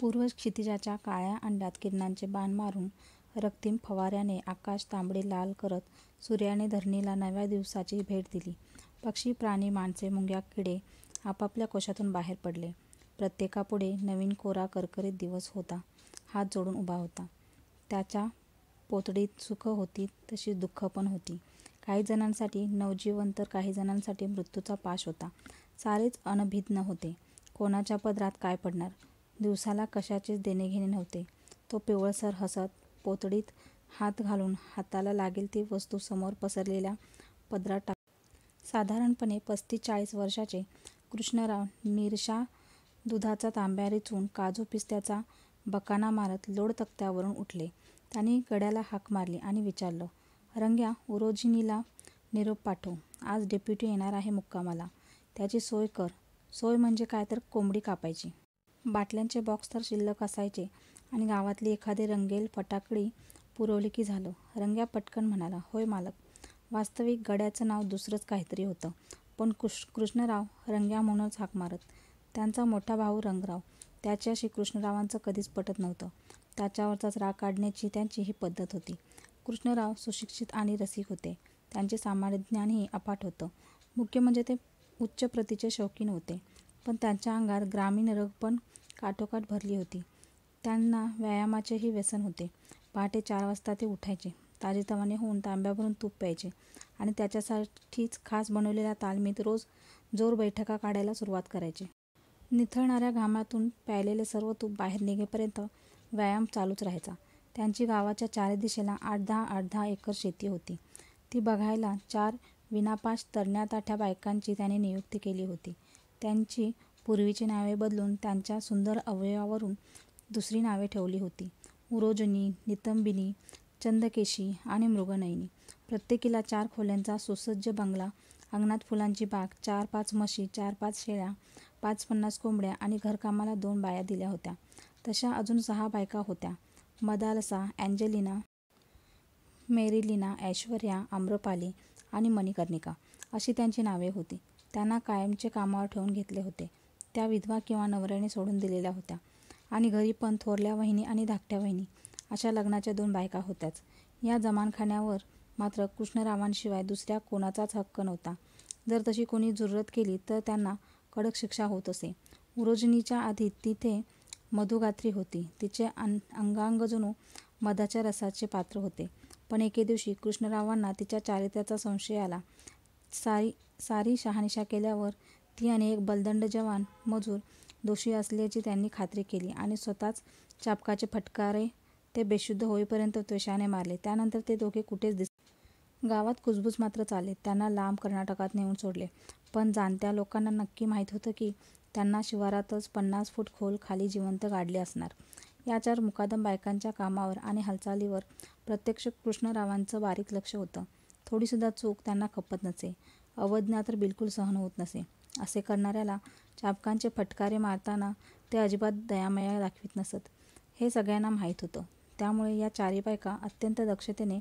पूर्व क्षितिजाच्या काळ्या अंड्यात किरणांचे बाण मारून रक्तिम फवाऱ्याने आकाश तांबडे लाल करत सूर्याने धरणीला नव्या दिवसाची भेट दिली. पक्षी, प्राणी, माणसे, मुंग्या, किडे आपापल्या कोशातून बाहेर पडले. प्रत्येकापुढे नवीन कोरा करकरीत दिवस होता. हात जोडून उभा होता. त्याच्या पोतडीत सुख होती तशी दुःख पण होती. काही जणांसाठी नवजीवन तर काही जणांसाठी मृत्यूचा पाश होता. सारेच अनभिज्ञ होते. कोणाच्या पदरात काय पडणार? दिवसाला कशाचेच देणेघेणे नव्हते. तो पिवळसर हसत पोतडीत हात घालून हाताला लागेल ती वस्तू समोर पसरलेल्या पदरात टाकला. साधारणपणे 35-40 वर्षाचे कृष्णराव निरशा दुधाचा तांब्या रिचून काजू पिस्त्याचा बकाना मारत लोड तक्त्यावरून उठले. त्यांनी गड्याला हाक मारली आणि विचारलं, रंग्या, उरोजिनीला निरोप पाठव. आज डेप्युटी येणार आहे मुक्कामाला. त्याची सोय कर. सोय म्हणजे काय तर कोंबडी कापायची. बाटल्यांचे बॉक्स तर शिल्लक असायचे आणि गावातली एखादी रंगेल फटाकडी पुरवली की झालं. रंग्या पटकन म्हणाला, होय मालक. वास्तविक गड्याचं नाव दुसरंच काहीतरी होतं, पण कृष्णराव रंग्या म्हणूनच हाक मारत. त्यांचा मोठा भाऊ रंगराव. त्याच्याशी कृष्णरावांचं कधीच पटत नव्हतं. त्याच्यावरचाच राग काढण्याची त्यांची ही पद्धत होती. कृष्णराव सुशिक्षित आणि रसिक होते. त्यांचे सामान्य ज्ञानही अफाट होतं. मुख्य म्हणजे ते उच्च प्रतीचे शौकीन होते. पण त्यांच्या अंगात ग्रामीण रग पण काठोकाठ भरली होती. त्यांना व्यायामाचेही व्यसन होते. पहाटे 4 वाजता ते उठायचे. ताजेतवाने होऊन तांब्याभरून तूप प्यायचे आणि त्याच्यासाठीच खास बनवलेल्या तालमीत रोज जोर बैठका काढायला सुरुवात करायचे. निथळणाऱ्या घामातून प्यायलेले सर्व तूप बाहेर निघेपर्यंत व्यायाम चालूच राहायचा. त्यांची गावाच्या चारी दिशेला 8-10 एकर शेती होती. ती बघायला 4 विनापाश तरण्या-ताठ्या बायकांची त्यांनी नियुक्ती केली होती. त्यांची पूर्वीची नावे बदलून त्यांच्या सुंदर अवयवावरून दुसरी नावे ठेवली होती. उरोजिनी, नितंबिनी, चंदकेशी आणि मृगनयनी. प्रत्येकीला 4 खोल्यांचा सुसज्ज बंगला, अंगणात फुलांची बाग, 4-5 म्हशी, 4-5 शेळ्या, 50 कोंबड्या आणि घरकामाला 2 बाया दिल्या होत्या. तशा अजून 6 बायका होत्या. मदालसा, अँजेलिना, मेरिलिना, ऐश्वर्या, आम्रपाली आणि मणिकर्णिका अशी त्यांची नावे होती. त्यांना कायमचे कामावर ठेवून घेतले होते. त्या विधवा किंवा नवऱ्याने सोडून दिलेल्या होत्या आणि घरी पण थोरल्या वहिनी आणि धाकट्या वहिनी अशा लग्नाच्या 2 बायका होत्याच. या जमानखान्यावर मात्र कृष्णरावांशिवाय दुसऱ्या कोणाचाच हक्क नव्हता. जर तशी कोणी जुर्रत केली तर त्यांना कडक शिक्षा होत असे. उरोजिनीच्या आधी तिथे मधुगात्री होती. तिचे अंगांग जणू मधाच्या रसाचे पात्र होते. पण एके दिवशी कृष्णरावांना तिच्या चारित्र्याचा संशय आला. सारी शहानिशा केल्यावर ती आणि एक बलदंड जवान मजूर दोषी असल्याची त्यांनी खात्री केली आणि स्वतःच चाबकाचे फटकारे ते बेशुद्ध होईपर्यंत त्वेषाने मारले. त्यानंतर ते दोघे कुठेच दिसले. गावात कुजबूज मात्र चाले. त्यांना लांब कर्नाटकात नेऊन सोडले. पण जाणत्या लोकांना नक्की माहीत होतं की त्यांना शिवारातच 50 फूट खोल खाली जिवंत गाडले असणार. या 4 मुकादम बायकांच्या कामावर आणि हालचालीवर प्रत्यक्ष कृष्णरावांचं बारीक लक्ष होतं. थोडीसुद्धा चूक त्यांना खपत नसे. अवज्ञा तर बिलकुल सहन होत नसे. असे करणाऱ्याला चाबकांचे फटकारे मारताना ते अजिबात दयामाया दाखवीत नसत, हे सगळ्यांना माहीत होतं. त्यामुळे या 4ही बायका अत्यंत दक्षतेने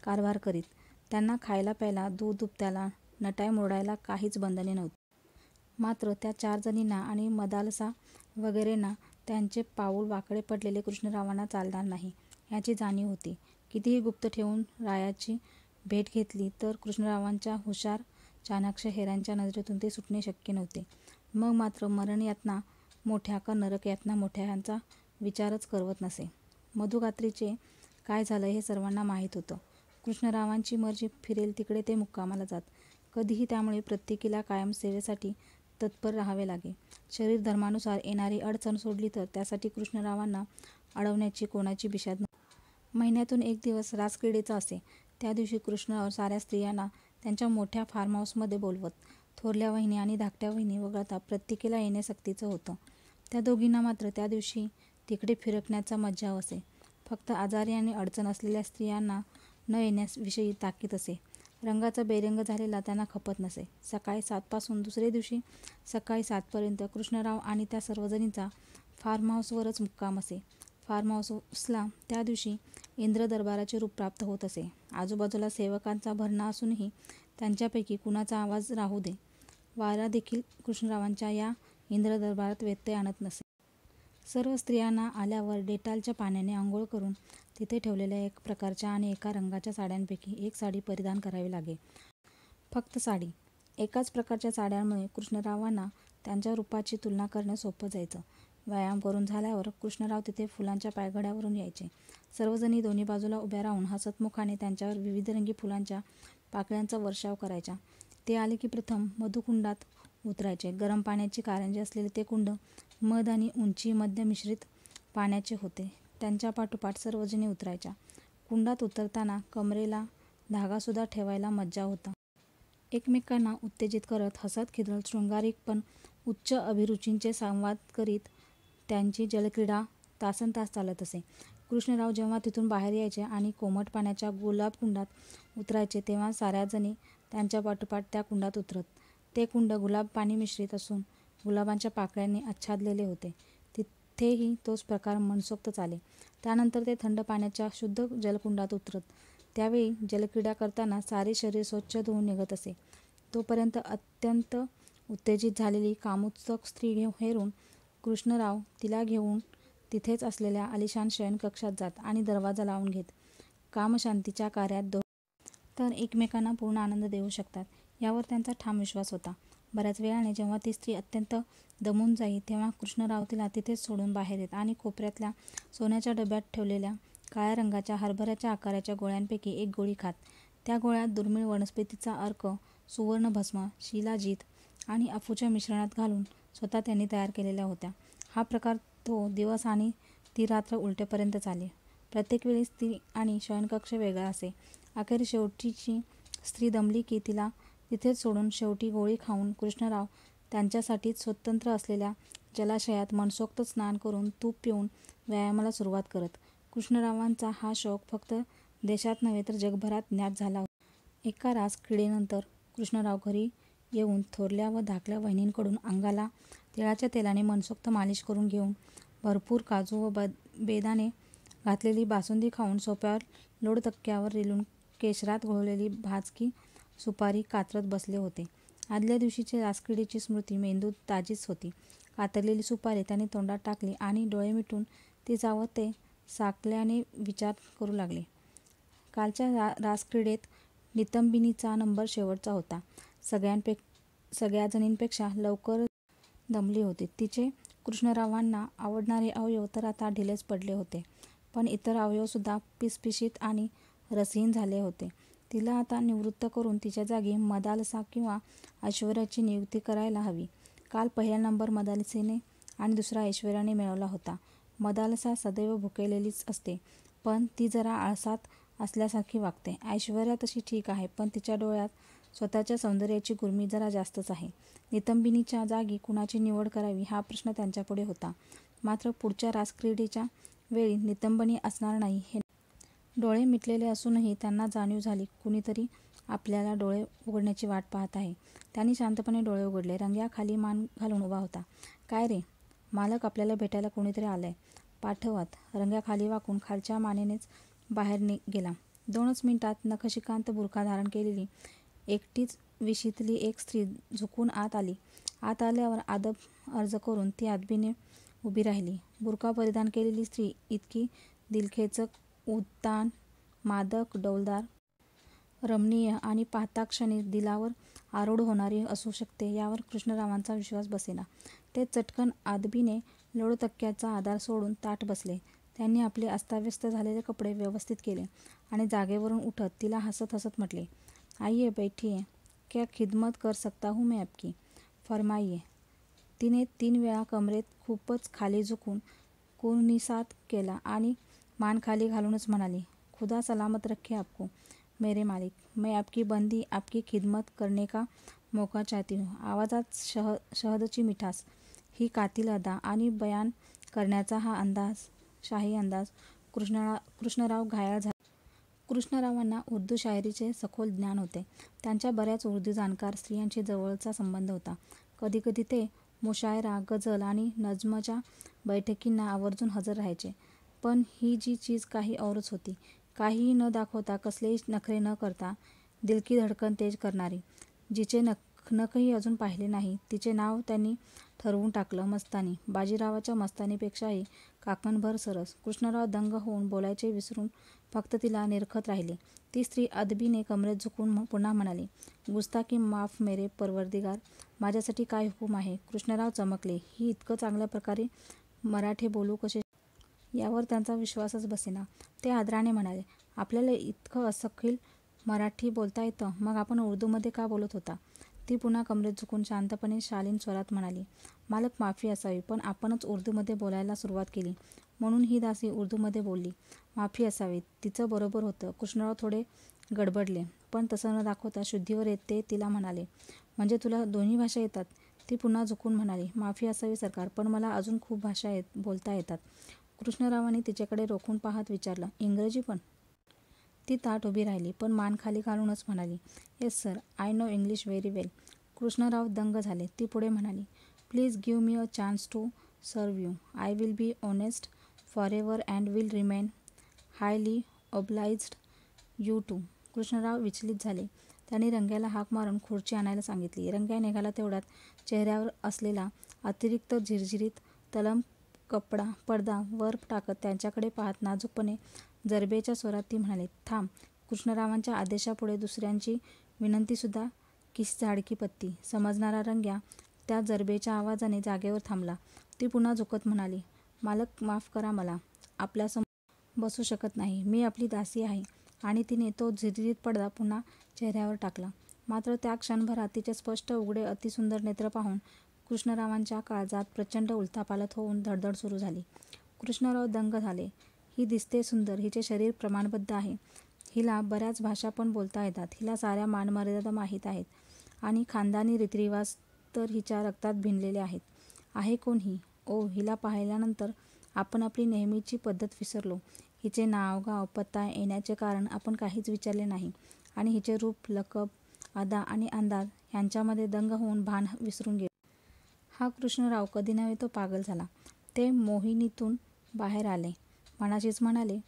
कारभार करीत. त्यांना खायला प्यायला, दूध दुभत्याला, नटाय मुरडायला काहीच बंधने नव्हती. मात्र त्या 4 जणींना आणि मदालसा वगैरेंना त्यांचे पाऊल वाकडे पडलेले कृष्णरावांना चालणार नाही याची जाणीव होती. कितीही गुप्त ठेवून रायाची भेट घेतली तर कृष्णरावांच्या हुशार चाणाक्ष हेऱ्यांच्या नजरेतून ते सुटणे शक्य नव्हते. मग मात्र मरणयातना मोठ्या का नरकयातना मोठ्या यांचा विचारच करवत नसे. मधुगात्रीचे काय झालं हे सर्वांना माहीत होतं. कृष्णरावांची मर्जी फिरेल तिकडे ते मुक्कामाला जात. कधीही त्यामुळे प्रत्येकीला कायम सेवेसाठी तत्पर राहावे लागे. शरीर धर्मानुसार येणारी अडचण सोडली तर त्यासाठी कृष्णरावांना अडवण्याची कोणाची बिशाद नव्हती. महिन्यातून 1 दिवस रासक्रीडेचा असे. त्या दिवशी कृष्णराव साऱ्या स्त्रियांना त्यांच्या मोठ्या फार्महाऊसमध्ये बोलवत. थोरल्या वहिनी आणि धाकट्या वहिनी वगळता प्रत्येकीला येणे सक्तीचं होतं. त्या दोघींना मात्र त्या दिवशी तिकडे फिरकण्याचा मज्जाव असे. फक्त आजारी आणि अडचण असलेल्या स्त्रियांना न येण्याविषयी ताकीद असे. रंगाचा बेरंग झालेला त्यांना खपत नसे. सकाळी 7 पासून दुसरे दिवशी सकाळी 7 पर्यंत कृष्णराव आणि त्या सर्वजणींचा फार्महाऊसवरच मुक्काम असे. फार्महाऊसला त्या दिवशी इंद्रदरबाराचे रूप प्राप्त होत असे. आजूबाजूला सेवकांचा भरणा असूनही त्यांच्यापैकी कुणाचा आवाज राहू दे, वारा देखील कृष्णरावांच्या या इंद्रदरबारात व्यत्यय आणत नसे. सर्व स्त्रियांना आल्यावर डेटॉलच्या पाण्याने आंघोळ करून तिथे ठेवलेल्या एक प्रकारच्या आणि एका रंगाच्या साड्यांपैकी एक साडी परिधान करावी लागे. फक्त साडी. एकाच प्रकारच्या साड्यांमुळे कृष्णरावांना त्यांच्या रूपाची तुलना करणे सोपं जायचं. व्यायाम करून झाल्यावर कृष्णराव तिथे फुलांच्या पायघड्यावरून यायचे. सर्वजणी दोन्ही बाजूला उभ्या राहून हसतमुखाने त्यांच्यावर विविधरंगी फुलांच्या पाकळ्यांचा वर्षाव करायच्या. ते आले की प्रथम मधुकुंडात उतरायचे. गरम पाण्याची कारंजे असलेले ते कुंड मध आणि उंची मद्य मिश्रित पाण्याचे होते. त्यांच्या पाठोपाठ सर्वजणी उतरायच्या. कुंडात उतरताना कमरेला धागासुद्धा ठेवायला मज्जाव होता. एकमेकांना उत्तेजित करत, हसत खिदळत, शृंगारिक पण उच्च अभिरुचींचे संवाद करीत त्यांची जलक्रीडा तासनतास चालत असे. कृष्णराव जेव्हा तिथून बाहेर यायचे आणि कोमट पाण्याच्या गुलाबकुंडात उतरायचे तेव्हा साऱ्याजणी त्यांच्या पाठोपाठ त्या कुंडात उतरत. ते कुंड गुलाब पाणी मिश्रित असून गुलाबांच्या पाकळ्यांनी आच्छादलेले होते. तिथेही तोच प्रकार मनसोक्त चाले. त्यानंतर ते थंड पाण्याच्या शुद्ध जलकुंडात उतरत. त्यावेळी जलक्रीडा करताना सारे शरीर स्वच्छ धुवून निघत असे. तोपर्यंत अत्यंत उत्तेजित झालेली कामोत्सुक स्त्री हेरून कृष्णराव तिला घेऊन तिथेच असलेल्या आलिशान शयनकक्षात जात आणि दरवाजा लावून घेत. कामशांतीच्या कार्यात दोघे तर एकमेकांना पूर्ण आनंद देऊ शकतात यावर त्यांचा ठाम विश्वास होता. बऱ्याच वेळाने जेव्हा ती स्त्री अत्यंत दमून जाई तेव्हा कृष्णराव तिला तिथेच सोडून बाहेर येत आणि कोपऱ्यातल्या सोन्याच्या डब्यात ठेवलेल्या काळ्या रंगाच्या हरभऱ्याच्या आकाराच्या गोळ्यांपैकी एक गोळी खात. त्या गोळ्यात दुर्मिळ वनस्पतीचा अर्क, सुवर्णभस्म, शिलाजीत आणि अफूच्या मिश्रणात घालून स्वतः त्यांनी तयार केलेल्या होत्या. हा प्रकार तो दिवस आणि ती रात्र उलटेपर्यंत चाले. प्रत्येक वेळी स्त्री आणि शयनकक्ष वेगळा असे. अखेर शेवटीची स्त्री दमली की तिला तिथेच सोडून शेवटी गोळी खाऊन कृष्णराव त्यांच्यासाठीच स्वतंत्र असलेल्या जलाशयात मनसोक्त स्नान करून तूप पिऊन व्यायामाला सुरुवात करत. कृष्णरावांचा हा शौक फक्त देशात नव्हे तर जगभरात ज्ञात झाला होता. एका रासक्रीडेनंतर कृष्णराव घरी येऊन थोरल्या व धाकल्या वहिनींकडून अंगाला तिळाच्या तेलाने मनसोक्त मालिश करून घेऊन भरपूर काजू व बेदाणे घातलेली बासुंदी खाऊन सोफ्यावर लोडतक्क्यावर रिलून केशरात घोळलेली भाजकी सुपारी कातरत बसले होते. आदल्या दिवशीची रासक्रीडेची स्मृती मेंदूत ताजीच होती. कातरलेली सुपारी त्यांनी तोंडात टाकली आणि डोळे मिटून ती चावत ते साकल्याने विचार करू लागले. कालच्या रासक्रीडेत नितंबिनीचा नंबर शेवटचा होता. सगळ्या जणींपेक्षा लवकर दमली होती. तिचे कृष्णरावांना आवडणारे अवयव तर आता ढिलेच पडले होते, पण इतर अवयवसुद्धा पिसपिशीत आणि रसहीन झाले होते. तिला आता निवृत्त करून तिच्या जागी मदालसा किंवा ऐश्वर्याची नियुक्ती करायला हवी. काल पहिला नंबर मदालसेने आणि दुसरा ऐश्वर्याने मिळवला होता. मदालसा सदैव भुकेलेलीच असते, पण ती जरा आळसात असल्यासारखी वागते. ऐश्वर्या तशी ठीक आहे, पण तिच्या डोळ्यात स्वतःच्या सौंदर्याची गुर्मी जरा जास्तच आहे. नितंबिनीच्या जागी कुणाची निवड करावी हा प्रश्न त्यांच्यापुढे होता. मात्र पुढच्या रासक्रीडेच्या वेळी नितंबिनी असणार नाही हे डोळे मिटलेले असूनही त्यांना जाणीव झाली. कुणीतरी आपल्याला डोळे उघडण्याची वाट पाहत आहे. त्यांनी शांतपणे डोळे उघडले. रंग्या खाली मान घालून उभा होता. काय रे मालक, आपल्याला भेटायला कोणीतरी आलंय. पाठवत. रंग्या खाली वाकून खालच्या मानेनेच बाहेर गेला. 2च मिनिटात नखशिखांत बुरखा धारण केलेली एकटीच विशीतली एक स्त्री झुकून आत आली. आत आल्यावर आदब अर्ज करून ती अदबीने उभी राहिली. बुरखा परिधान केलेली स्त्री इतकी दिलखेचक, उद्दाम, मादक, डौलदार, रमणीय आणि पाहता क्षणी दिलावर आरूढ होणारी असू शकते यावर कृष्णरावांचा विश्वास बसेना. ते चटकन आदबीने लोडतक्क्याचा आधार सोडून ताठ बसले. त्यांनी आपले अस्ताव्यस्त झालेले कपडे व्यवस्थित केले आणि जागेवरून उठत तिला हसत हसत म्हटले, आइये बैठिये. क्या खिदमत कर सकता हूँ मैं आपकी? फरमाइये. तिने 3 वेळा कमरेत खूपच खाली झुकून कुणिसात केला आणि मान खाली घालूनच म्हणाली, खुदा सलामत रखे आपको मेरे मालिक. मैं आपकी बंदी, आपकी खिदमत करने का मौका चाहती हूँ. आवाजात शहदची मिठास, ही कातिल अदा आणि बयान करण्याचा हा अंदाज, शाही अंदाज. कृष्णराव घायाळ झाले. कृष्णरावांना उर्दू शायरीचे सखोल ज्ञान होते. त्यांच्या बऱ्याच उर्दू जाणकार स्त्रियांशी जवळचा संबंध होता. कधीकधी ते मुशायरा, गझल आणि नज्मच्या बैठकींना आवर्जून हजर राहायचे. पण ही जी चीज काही औरच होती. काहीही न दाखवता, कसलेही नखरे न करता, दिल की धडकन तेज करणारी, जिचे नखही अजून पाहिले नाही, तिचे नाव त्यांनी ठरवून टाकलं. मस्तानी. बाजीरावाच्या मस्तानीपेक्षाही काकणभर सरस. कृष्णराव दंग होऊन बोलायचे विसरून फक्त तिला निरखत राहिले. ती स्त्री अदबीने कमरेत झुकून पुन्हा म्हणाली, गुस्ताखी माफ मेरे परवरदिगार, माझ्यासाठी काय हुकूम आहे? कृष्णराव चमकले. ही इतकं चांगल्या प्रकारे मराठी बोलू कसे यावर त्यांचा विश्वासच बसेना. ते आदराने म्हणाले, आपल्याला इतकं असखील मराठी बोलता येतं, मग आपण उर्दूमध्ये का बोलत होता? ती पुन्हा कमरेत झुकून शांतपणे शालीन स्वरात म्हणाली, मालक माफी असावी, पण आपणच उर्दूमध्ये बोलायला सुरुवात केली म्हणून ही दासी उर्दूमध्ये बोलली. माफी असावी. तिचं बरोबर होतं. कृष्णराव थोडे गडबडले, पण तसं न दाखवता शुद्धीवर येत ते तिला म्हणाले, म्हणजे तुला दोन्ही भाषा येतात? ती पुन्हा झुकून म्हणाली, माफी असावी सरकार, पण मला अजून खूप भाषा बोलता येतात. कृष्णरावांनी तिच्याकडे रोखून पाहत विचारलं, इंग्रजी पण? ती ताठ उभी राहिली, पण मान खाली घालूनच म्हणाली, yes sir, I know English very well. Krishnarao दंग झाले. ती पुढे म्हणाली, please give me a chance to serve you. I will be honest forever and will remain highly obliged you too. Krishnarao विचलित झाले. त्यांनी रंग्याला हाक मारून खुर्ची आणायला सांगितली. रंग्या निघाला तेवढ्यात चेहऱ्यावर असलेला अतिरिक्त झिरझिरीत तलम पडदा वर टाकत त्यांच्याकडे पाहत नाजूकपणे जरबेच्या स्वरात ती म्हणाली, थांब. कृष्णरावांच्या आदेशापुढे दुसऱ्यांची विनंतीसुद्धा झाडकी पत्ती. समजणारा रंग्या त्या जरबेच्या आवाजाने जागेवर थांबला. ती पुन्हा झुकत म्हणाली, मालक माफ करा, मला आपल्यासमोर बसू शकत नाही. मी आपली दासी आहे. आणि तिने तो झिरझिरीत पडदा पुन्हा चेहऱ्यावर टाकला. मात्र त्या क्षणभरात तिचे स्पष्ट उघडे अतिसुंदर नेत्र पाहून कृष्णरावांच्या काळजात प्रचंड उलथापालथ होऊन धडधड सुरू झाली. कृष्णराव दंग झाले. ही दिसते सुंदर, हिचे शरीर प्रमाणबद्ध आहे, हिला बऱ्याच भाषा पण बोलता येतात, हिला साऱ्या मानमर्यादा माहीत आहेत आणि खानदानी रीतिरिवाज तर हिच्या रक्तात भिनलेले आहेत. आहे कोण ही? ओ, हिला पाहिल्यानंतर आपण आपली नेहमीची पद्धत विसरलो. हिचे नाव, गाव, पत्ता, येण्याचे कारण आपण काहीच विचारले नाही आणि हिचे रूप, लकब, अदा आणि अंदाज ह्यांच्यामध्ये दंग होऊन भान विसरून गेलो. हा कृष्णराव कधी नव्हे तो पागल झाला. ते मोहिनीतून बाहेर आले. मनाशीच म्हणाले.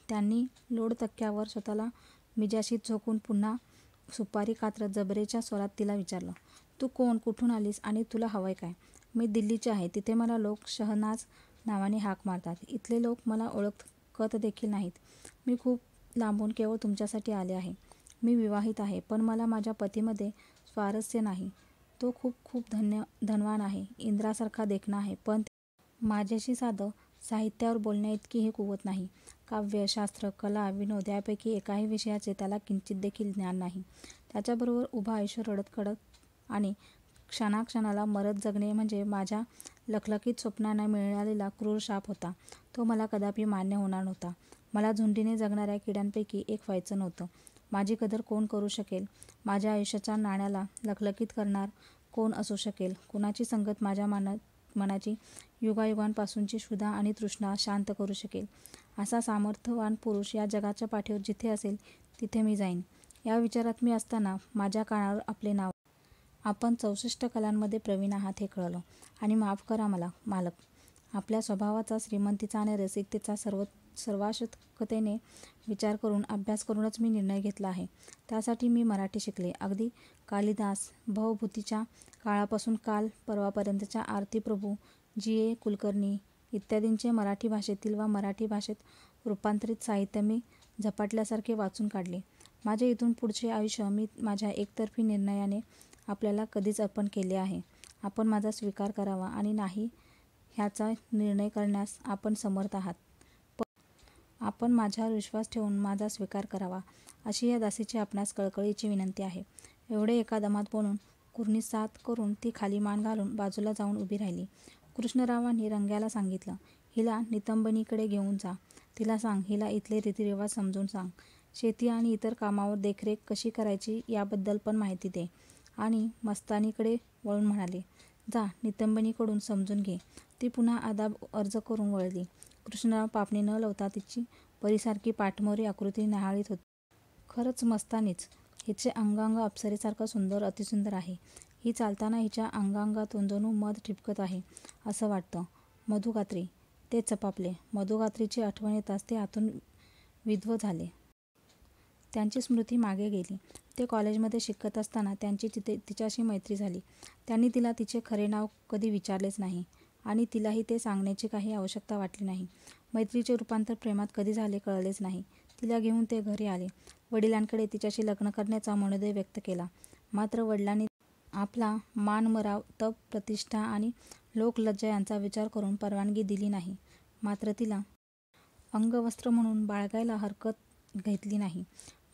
त्यांनी लोडतक्क्यावर स्वतःला मिजाशीत झोकून पुन्हा सुपारी कात्रत जबरेच्या स्वरात तिला विचारलं, तू कोण, कुठून आलीस आणि तुला हवंय काय? मी दिल्लीचे आहे. तिथे मला लोक शहनाज नावाने हाक मारतात. इथले लोक मला ओळखत देखील नाहीत. मी खूप लांबून केवळ तुमच्यासाठी आले आहे. मी विवाहित आहे, पण मला माझ्या पतीमध्ये स्वारस्य नाही. तो खूप खूप धनवान आहे, इंद्रासारखा देखणा आहे, पण माझ्याशी साधं साहित्यावर बोलण्याइतकीही कुवत नाही. काव्य, शास्त्र, कला, विनोद यापैकी एकाही विषयाचे त्याला किंचित देखील ज्ञान नाही. त्याच्याबरोबर उभं आयुष्य रडत कडत आणि क्षणाक्षणाला मरत जगणे म्हणजे माझ्या लखलखीत स्वप्नांना मिळालेला क्रूर शाप होता. तो मला कदापि मान्य होणार नव्हता. मला झुंडीने जगणाऱ्या किड्यांपैकी एक व्हायचं नव्हतं. माझी कदर कोण करू शकेल? माझ्या आयुष्याच्या नाण्याला लखलखीत करणार कोण असू शकेल? कुणाची संगत माझ्या मनाची युगायुगांपासूनची क्षुधा आणि तृष्णा शांत करू शकेल? असा सामर्थ्यवान पुरुष या जगाच्या पाठीवर जिथे असेल तिथे मी जाईन. या विचारात मी असताना माझ्या कानावर आपले नाव, आपण 64 कलांमध्ये प्रवीण आहात हे कळलं. आणि माफ करा मला, मालक. आपल्या स्वभावाचा, श्रीमंतीचा आणि रसिकतेचा सर्वाशक्ततेने विचार करून, अभ्यास करूनच मी निर्णय घेतला आहे. त्यासाठी मी मराठी शिकले. अगदी कालिदास, भवभूतीच्या काळापासून काल परवापर्यंतच्या आरतीप्रभू, जी. ए. कुलकर्णी इत्यादींचे मराठी भाषेतील वा मराठी भाषेत रूपांतरित साहित्य मी झपाटल्यासारखे वाचून काढले. माझे इथून पुढचे आयुष्य मी माझ्या एकतर्फी निर्णयाने आपल्याला कधीच अर्पण केले आहे. आपण माझा स्वीकार करावा आणि नाही ह्याचा निर्णय करण्यास आपण समर्थ आहात. पण आपण माझ्यावर विश्वास ठेवून माझा स्वीकार करावा, अशी या दासीची आपणास कळकळीची विनंती आहे. एवढे एका दमात बोलून कुर्णिसात करून ती खाली मान घालून बाजूला जाऊन उभी राहिली. कृष्णरावांनी रंग्याला सांगितलं, हिला नितंबनीकडे घेऊन जा. तिला सांग, हिला इथले रीतिरिवाज समजून सांग. शेती आणि इतर कामावर देखरेख कशी करायची याबद्दल पण माहिती दे. आणि मस्तानीकडे वळून म्हणाले, जा, नितंबनीकडून समजून घे. ती पुन्हा आदाब अर्ज करून वळली. कृष्णराव पापणी न लावता तिची परीसारखी पाठमोरी आकृती न्याहाळीत होते. खरंच मस्तानीच. हिचे अंगांग अप्सरेसारखं सुंदर, अतिसुंदर आहे. ही चालताना हिच्या अंगांगातून जणू मध ठिबकत आहे असं वाटतं. मधुगात्री. ते चपापले. मधुगात्रीची आठवण येताच ते आतून विध्व झाले. त्यांची स्मृती मागे गेली. ते कॉलेजमध्ये शिकत असताना त्यांची तिच्याशी मैत्री झाली. त्यांनी तिला तिचे खरे नाव कधी विचारलेच नाही आणि तिलाही ते सांगण्याची काही आवश्यकता वाटली नाही. मैत्रीचे रूपांतर प्रेमात कधी झाले कळलेच नाही. तिला घेऊन ते घरी आले. वडिलांकडे तिच्याशी लग्न करण्याचा मनोदय व्यक्त केला. मात्र वडिलांनी आपला मानमराव, तप, प्रतिष्ठा आणि लोकलज्जा यांचा विचार करून परवानगी दिली नाही. मात्र तिला अंगवस्त्र म्हणून बाळगायला हरकत घेतली नाही.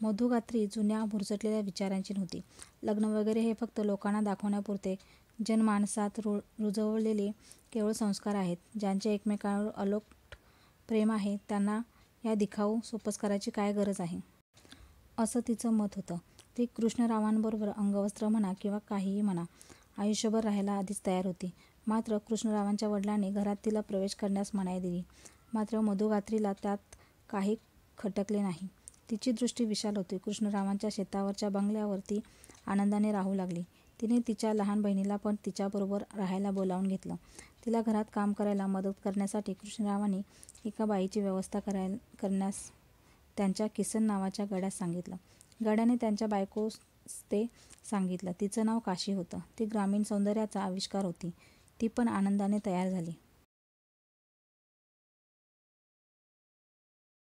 मधुगात्री जुन्या भुरचटलेल्या विचारांची नव्हती. लग्न वगैरे हे फक्त लोकांना दाखवण्यापुरते जनमानसात रुजवलेले केवळ संस्कार आहेत. ज्यांचे एकमेकांवर अलोट प्रेम आहे त्यांना या दिखाऊ सोपस्काराची काय गरज आहे, असं तिचं मत होतं. ती कृष्णरावांबरोबर अंगवस्त्र म्हणा किंवा काहीही म्हणा आयुष्यभर राहायला आधीच तयार होती. मात्र कृष्णरावांच्या वडिलांनी घरात तिला प्रवेश करण्यास मनाई दिली. मात्र मधुगात्रीला त्यात काही खटकले नाही. तिची दृष्टी विशाल होती. कृष्णरावांच्या शेतावरच्या बंगल्यावर ती आनंदाने राहू लागली. तिने तिच्या लहान बहिणीला पण तिच्याबरोबर राहायला बोलावून घेतलं. तिला घरात काम करायला मदत करण्यासाठी कृष्णरावांनी एका बाईची व्यवस्था करण्यास त्यांच्या किसन नावाच्या गड्यास सांगितलं. गड्याने त्यांच्या बायकोस ते सांगितलं. तिचं नाव काशी होतं. ती ग्रामीण सौंदर्याचा आविष्कार होती. ती पण आनंदाने तयार झाली.